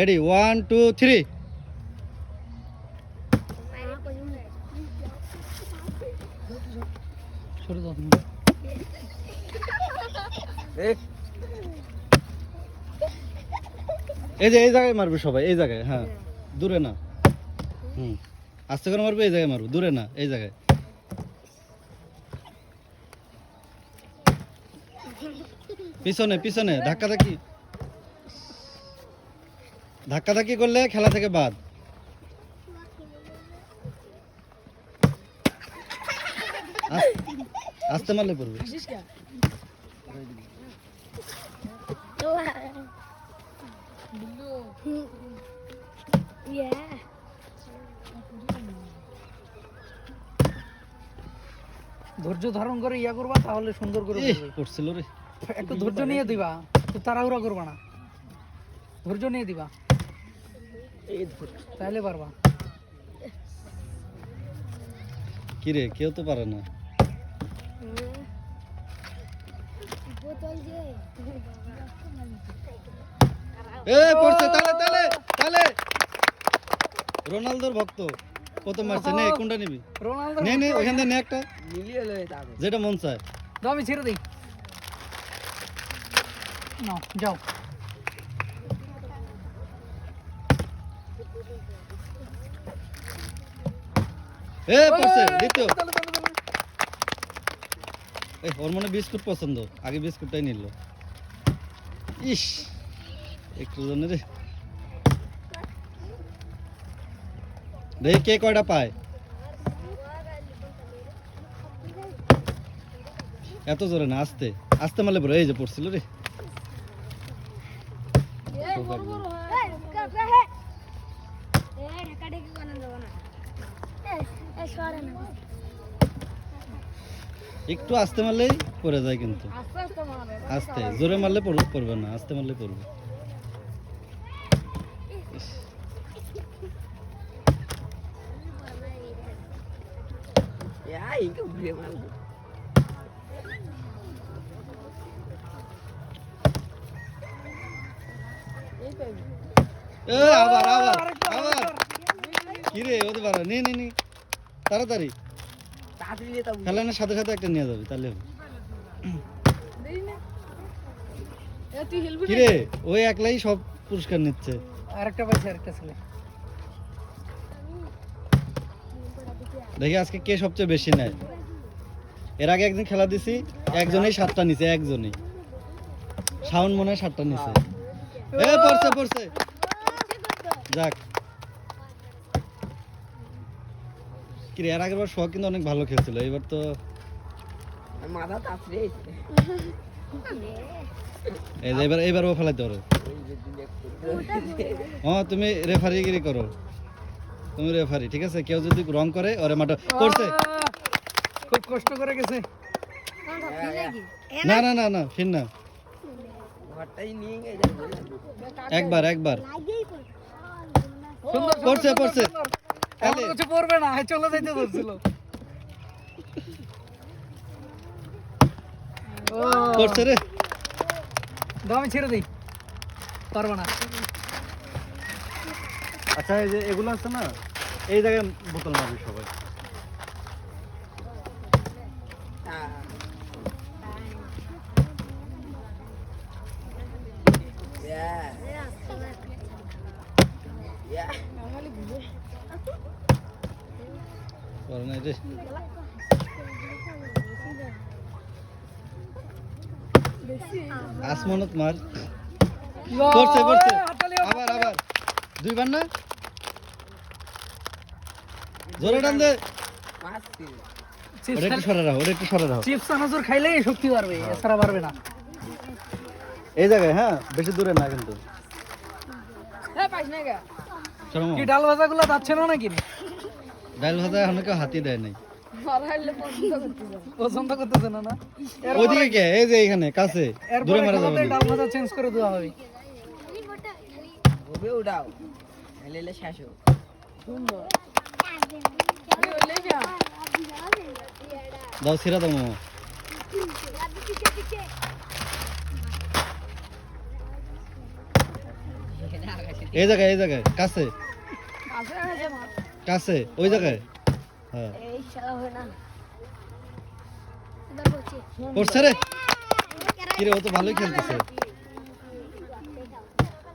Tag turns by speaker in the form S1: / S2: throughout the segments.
S1: Ready 1 2 3 সরে দাও তুমি এই যে এই জায়গায় মারবে সবাই এই জায়গায় হ্যাঁ দূরে না আস্তে করে মারবে এই জায়গায় মারবে দূরে না এই জায়গায় পিছনে পিছনে ধাক্কাধাক্কি করলে খেলা থেকে বাদ আস্তে মারলে পড়বে
S2: ধৈর্য ধারণ করে ইয়া করবা তাহলে সুন্দর করে
S1: পড়ছিল রে
S2: একটু ধৈর্য নিয়ে দিবা তো তাড়াহুড়া করবা না ধৈর্য নিয়ে দিবা তাহলে পারবা
S1: কি রে কেউ তো পারে না পড়ছে তালে তালে তালে রোনালদোর ভক্ত কত মারছে নে কোনটা নিবি
S2: রোনালদো
S1: নে নে ওখান থেকে নে একটা
S2: মিলিয়ে লয়ে যাবে
S1: যেটা মন চায়
S2: দাও আমি ছেড়ে দেই নাও যাও
S1: পড়ছে দ্বিতীয় ওর মনে বিস্কুট পছন্দ আগে বিস্কুটটাই নিল ইস একটু জন্য রে দেখি কে কয়টা পায় এত জোরে না আস্তে আস্তে মারলে বড় এই যে পড়ছিল রে একটু আস্তে মারলেই পড়ে যায় কিন্তু আস্তে জোরে মারলে পড়বে না আস্তে মারলে পড়বে আবার আবার আবার কি রে ওদের বাড়া নে নে নে তাড়াতাড়ি খেলানোর সাথে সাথে একটা নিয়ে যাবে তাহলে কি রে ওই একলাই সব পুরস্কার নিচ্ছে
S2: আরেকটা পাইছে আরেকটা ছেলে
S1: দেখি আজকে কে সবচেয়ে বেশি নেয় এর আগে একদিন খেলা দিছি একজনেই 7টা নিছে একজনেই শাওন মনে হয় 7টা নিছে পড়ছে পড়ছে যাক কি রে এর আগের বার শখ কিন্তু অনেক ভালো খেলছিল এবার তো
S2: মাথা তাছরে
S1: এই যে এবার ও ফেলাইতে পারো তুমি রেফারিগিরি করো তুমি রেফারি ঠিক আছে কেউ যদি রং করে ওরে মাঠে করছে
S2: খুব কষ্ট করে গেছে
S1: না না না না ফির না একবার পড়ছে পড়ছে
S2: এমন কিছু পড়বে না চলে যাইতে বলছিল
S1: পড়ছে রে
S2: দাও আমি ছেড়ে দিই পারবো না
S1: আচ্ছা এই যে এগুলো আছে না এই জায়গায় বোতল মারবি সবাই আসমানত মার করছে করছে আবার আবার দুইবার না জোরে টান দে ওটা একটু সরে রাখো
S2: চিপস আনাজুর খাইলেই শক্তি বাড়বে এছাড়া বাড়বে না
S1: এই জায়গায় হ্যাঁ বেশি দূরে না কিন্তু
S2: কি ডাল ভাজা গুলো যাচ্ছে না নাকি
S1: ডাল ভাজা এখন কেউ হাতি দেয় নাই
S2: পছন্দ করতেছে না না
S1: ওইদিকে কে এই যে এখানে কাছে দূরে মারা যাবে
S2: ডাল ভাজা চেঞ্জ করে দেওয়া হবে
S3: উঠাও শেষ সুন্দর
S1: দাও সিরা দাও মামা
S3: এখানে আগাছে
S1: এই জায়গায় কাছে কাছে ওই জায়গায় হ্যাঁ পড়ছে রে কি রে ও তো ভালোই খেলতেছে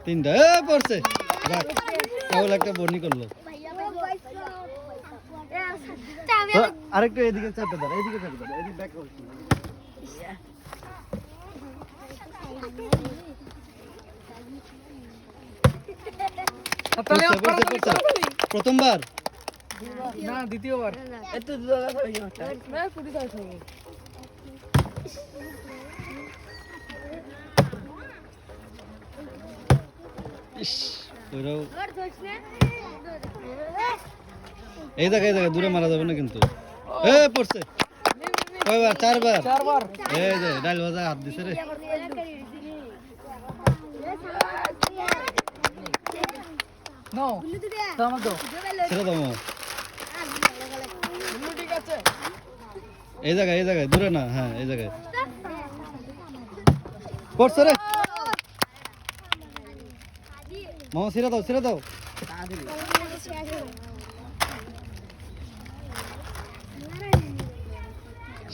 S1: তিনটা পড়ছে কেবল একটা বর্নি করলো আরেকটু এদিকে চাপে দাও এদিকে ব্যাক করছি
S2: তাহলে
S1: প্রথমবার
S2: না দ্বিতীয়বার
S3: এত দূর না কুড়ি কাজ হবে
S1: ইস ওইরাও এই জায়গায় দূরে মারা যাবে না কিন্তু পড়ছে কয়বার চারবার এই যে ডাল ভাজা হাত দিছে রে
S2: নো দাও দাও
S1: ছেড়ে দাও এই জায়গায় দূরে না হ্যাঁ এই জায়গায় পড়ছে রে মামা ছেড়ে দাও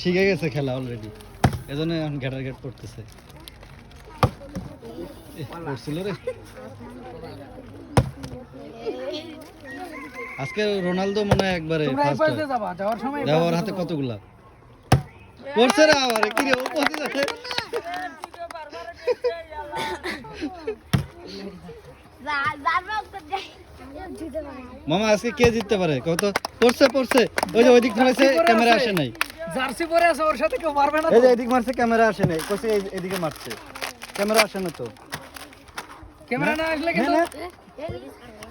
S1: শিখে গেছে খেলা অলরেডি এজন্য এখন ঘেটার ঘেট পড়তেছে পড়ছিল রে আজকে রোনালদো মনে হয় একবারে
S2: তোমরা এই পাশে যাবা যাওয়ার সময়
S1: দেওয়ার হাতে কতগুলা পড়ছে রে আবার কি রে ও পড়ছে যাচ্ছে মামা আজকে কে জিততে পারে কত পড়ছে ওই যে ওইদিক ধরেছে ক্যামেরা আসে নাই
S2: জার্সি পরে আছে ওর সাথে কেউ পারবে না
S1: এই যে এদিক মারছে ক্যামেরা আসে নাই কইছে এদিকে মারছে ক্যামেরা আসে না তো
S2: ক্যামেরা না আসলে কিন্তু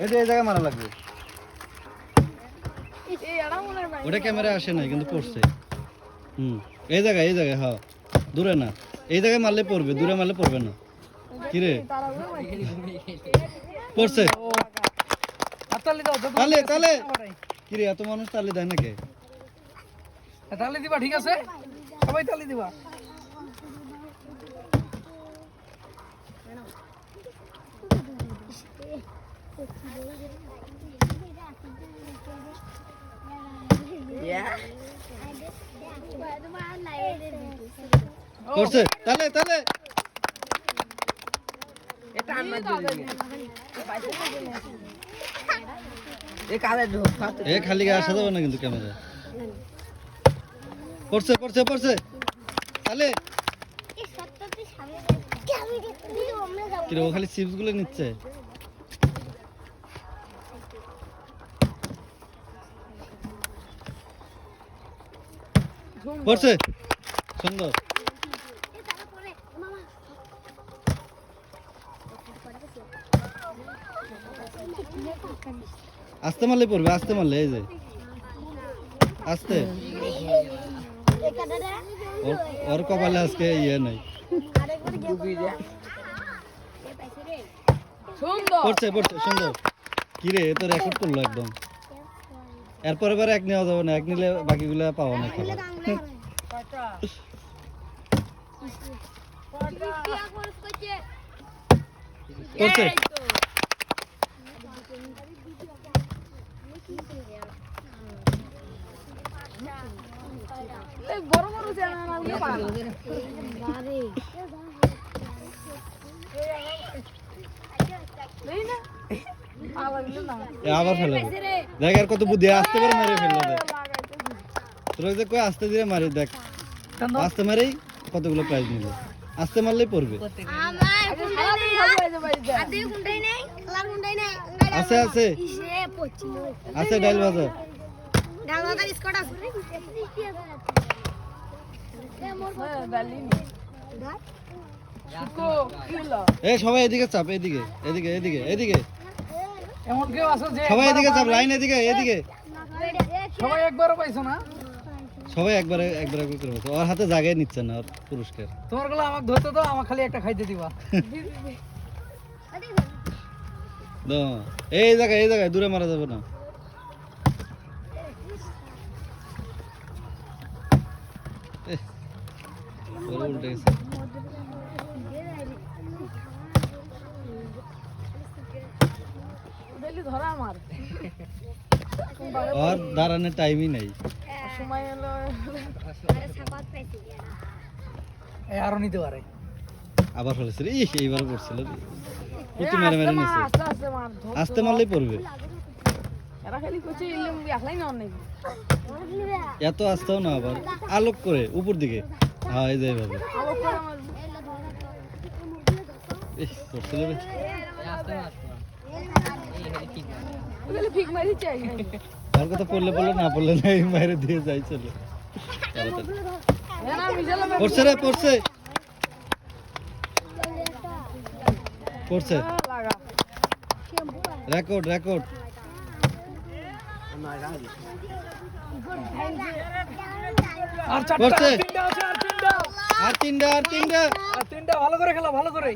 S1: এই যে এই জায়গায় মারা লাগবে ওটা ক্যামেরা আসে নাই কিন্তু পড়ছে এই জায়গায় হ্যাঁ দূরে না এই জায়গায় মারলে পড়বে দূরে মারলে পড়বে না কি রে পড়ছে
S2: তালি দাও
S1: তালে কি রে এত মানুষ তালি দেয় নাকি
S2: তালি দিবা ঠিক আছে সবাই তালি দিবা
S1: পড়ছে তালে
S3: এটা আমার দিদি এ কালে ঢোক
S1: এ খালি গায়ে আসা যাবে না কিন্তু ক্যামেরা পড়ছে তালে কি রে ও খালি চিপস গুলো নিচ্ছে পড়ছে সুন্দর আস্তে মারলে পড়বে আস্তে মারলে এই যে আস্তে ওর কপালে আজকে ইয়ে নাই পড়ছে সুন্দর কি রে এ তো রেকর্ড করলো একদম এরপরে এবার এক নেওয়া যাবে না এক নিলে বাকিগুলো পাওয়া না খাবার পড়ছে আবার ফেলে দেখ আর কত বুদ্ধি আসতে করে মেরে ফেললো তোর যে কই আসতে দিয়ে মারি দেখ আসতে মারেই কতগুলো প্রাইজ নিল আসতে মারলেই পড়বে আছে ডাল ভাজা এই সবাই এদিকে চাপ এদিকে
S2: এমন কেউ আছে যে
S1: সবাই এদিকে চাপ লাইন এদিকে
S2: সবাই একবারও পাইছো না
S1: সবাই একবার করে বলছে ওর হাতে জায়গায় নিচ্ছে না ওর পুরস্কার
S2: তোমার গুলো আমাকে ধরতে দাও আমার খালি একটা খাইতে দিবা
S1: এই জায়গায় দূরে মারা যাবে না উল্টে গেছে
S3: এলি ধরা আমার
S1: আর দাঁড়ানোর টাইমই নাই।
S3: সময় এলো
S2: এই আরো নিতে পারে।
S1: আবার ফেলেছে রে, ইস, এইবার পড়ছিল রে। প্রতি মেরে মেরে নিছে।
S3: আস্তে আস্তে মার ধর
S1: আস্তে মারলেই পড়বে।
S3: এরা খালি কইছে ইলম একলাই না অনেক
S1: এত আস্তেও না, আবার আলোক করে উপর দিকে। হ্যাঁ, এই যে এইভাবে।
S3: আলোক করে আমার
S1: ইস, পড়ছিল রে।
S3: ওগুলো ঠিক মারি চাই
S1: আর কথা পড়লে পড়লে, না পড়লে না, এই মাইরে দিয়ে যাই চলে। তাড়াতাড়ি।
S3: না মিজালা
S1: পড়ছে রে, পড়ছে। পড়ছে।
S3: লাগা
S1: রেকর্ড, রেকর্ড।
S2: আর চারটা,
S1: পড়ছে।
S2: তিনটা আছে, আর তিনটা।
S1: আর তিনটা, আর তিনটা।
S2: আর তিনটা, ভালো করে খেলা, ভালো করে।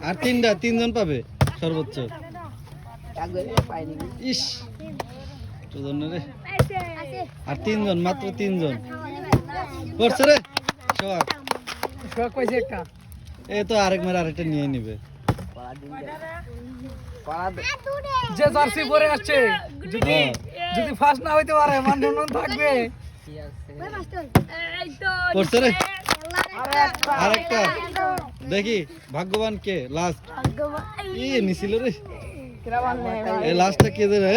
S1: আর তিনটা, তিনজন পাবে সর্বোচ্চ।
S3: একবার পাইনি
S1: ইস, দুজন রে। আর তিনজন, মাত্র তিনজন। পড়ছে রে সোহাগ।
S2: শখ পাইছে একটা।
S1: এই তো আরেক মারে আরেকটা নিয়ে নিবে।
S2: যে জার্সি পরে আসছে, যদি
S1: হ্যাঁ।
S2: যদি ফার্স্ট না হইতে পারে, মান সম্মান থাকবে।
S1: পড়ছে রে আরেকটা। দেখি ভাগ্যবান কে লাস্ট। ই নিছিল রে।
S3: কিরা বানলে
S1: এই লাস্টটা কে দেবে?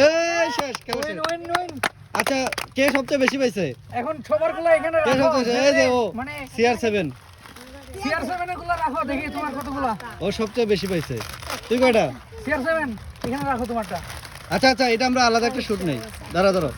S1: এই শেষ, খেলা শেষ।
S2: Win, win.
S1: আচ্ছা, কে সবচেয়ে বেশি পাইছে?
S2: এখন সবার গুলো এখানে
S1: কে
S2: রাখো।
S1: সবচেয়ে, এই যে ও
S2: মানে
S1: CR7,
S2: CR7 এর গুলো রাখো, দেখি তোমার কতগুলা।
S1: ও সবচেয়ে বেশি পাইছে। তুই কয়টা?
S2: CR7 এখানে রাখো তোমারটা।
S1: আচ্ছা আচ্ছা, এটা আমরা আলাদা একটা শুট নেই। দাঁড়া দাঁড়া।